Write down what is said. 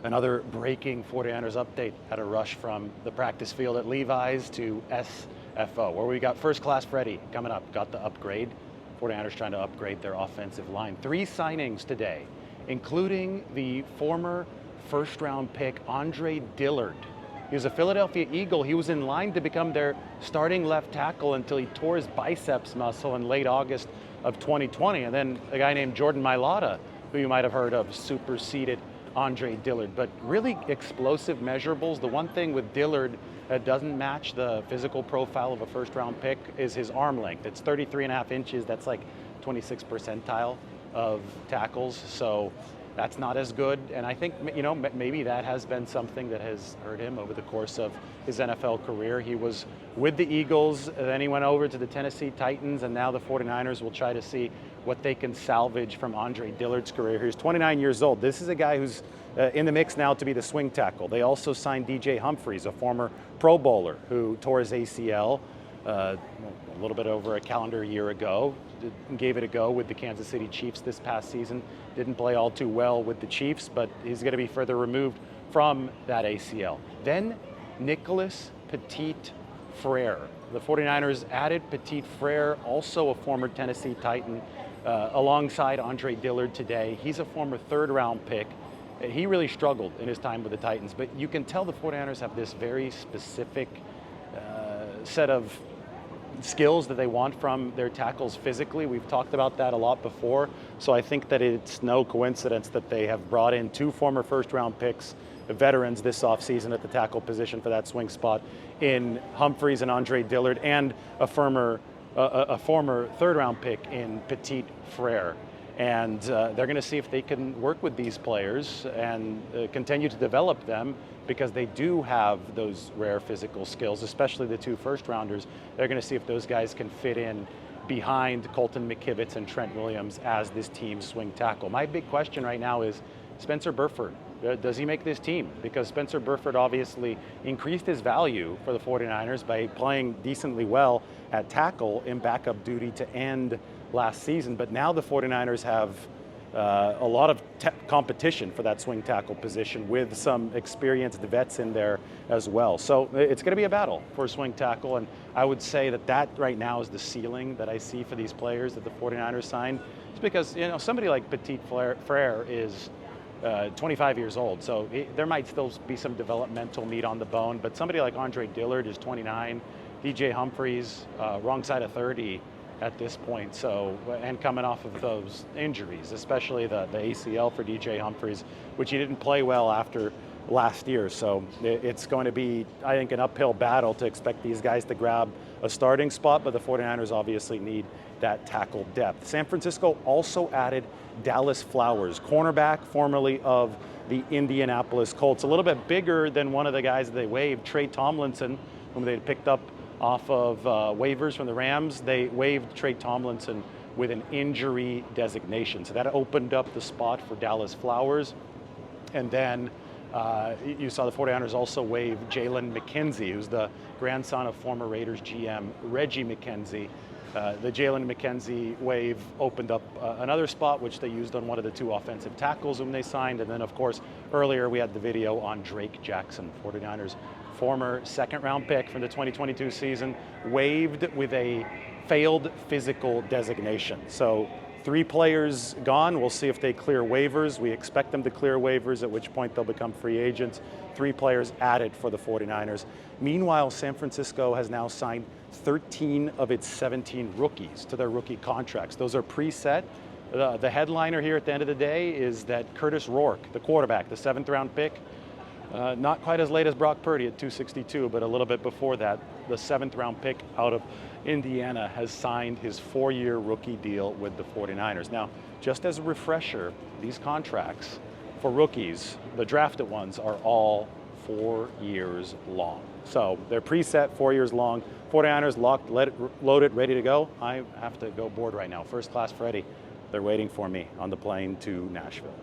Another breaking 49ers update. Had a rush from the practice field at Levi's to SFO, where we got First Class Freddy coming up. Got the upgrade. 49ers trying to upgrade their offensive line. 3 signings today, including the former first-round pick Andre Dillard. He was a Philadelphia Eagle. He was in line to become their starting left tackle until he tore his biceps muscle in late August of 2020. And then a guy named Jordan Mailata, who you might have heard of, superseded Andre Dillard. But really explosive measurables. The one thing with Dillard that doesn't match the physical profile of a first-round pick is his arm length. It's 33.5 inches. That's like 26th percentile of tackles. So that's not as good, and I think, maybe that has been something that has hurt him over the course of his NFL career. He was with the Eagles, then he went over to the Tennessee Titans, and now the 49ers will try to see what they can salvage from Andre Dillard's career. He's 29 years old. This is a guy who's in the mix now to be the swing tackle. They also signed DJ Humphries, a former Pro Bowler who tore his ACL a little bit over a calendar year ago. Gave it a go with the Kansas City Chiefs this past season. Didn't play all too well with the Chiefs, but he's going to be further removed from that ACL. Then Nicholas Petit-Frere. The 49ers added Petit-Frere, also a former Tennessee Titan, alongside Andre Dillard today. He's a former third-round pick. He really struggled in his time with the Titans, but you can tell the 49ers have this very specific set of skills that they want from their tackles physically. We've talked about that a lot before, so I think that it's no coincidence that they have brought in 2 former first-round picks, veterans this offseason at the tackle position for that swing spot in Humphries and Andre Dillard, and a former third-round pick in Petit-Frere. And they're going to see if they can work with these players and continue to develop them, because they do have those rare physical skills, especially the 2 first-rounders. They're going to see if those guys can fit in behind Colton McKivitz and Trent Williams as this team's swing tackle. My big question right now is Spencer Burford. Does he make this team? Because Spencer Burford obviously increased his value for the 49ers by playing decently well at tackle in backup duty to end last season. But now the 49ers have a lot of competition for that swing tackle position, with some experienced vets in there as well. So it's going to be a battle for swing tackle, and I would say that right now is the ceiling that I see for these players that the 49ers signed. It's because somebody like Petit-Frere is 25 years old, so there might still be some developmental meat on the bone, but somebody like Andre Dillard is 29, DJ Humphries, wrong side of 30 at this point, so, and coming off of those injuries, especially the ACL for DJ Humphries, which he didn't play well after last year. So it's going to be, I think, an uphill battle to expect these guys to grab a starting spot, but the 49ers obviously need that tackle depth. San Francisco also added Dallas Flowers, cornerback formerly of the Indianapolis Colts, a little bit bigger than one of the guys they waived, Trey Tomlinson, whom they picked up off of waivers from the Rams. They waived Trey Tomlinson with an injury designation. So that opened up the spot for Dallas Flowers. And then you saw the 49ers also waive Jalen McKenzie, who's the grandson of former Raiders GM Reggie McKenzie. The Jalen McKenzie waive opened up another spot, which they used on one of the 2 offensive tackles whom they signed. And then, of course, earlier we had the video on Drake Jackson, 49ers former second-round pick from the 2022 season, waived with a failed physical designation. So 3 players gone. We'll see if they clear waivers. We expect them to clear waivers, at which point they'll become free agents. 3 players added for the 49ers. Meanwhile, San Francisco has now signed 13 of its 17 rookies to their rookie contracts. Those are preset. The headliner here at the end of the day is that Kurtis Rourke, the quarterback, the 7th-round pick, not quite as late as Brock Purdy at 262, but a little bit before that, the 7th-round pick out of Indiana has signed his 4-year rookie deal with the 49ers. Now, just as a refresher, these contracts for rookies, the drafted ones, are all 4 years long. So they're preset, 4 years long. 49ers locked, loaded, ready to go. I have to go board right now. First Class Freddy, they're waiting for me on the plane to Nashville.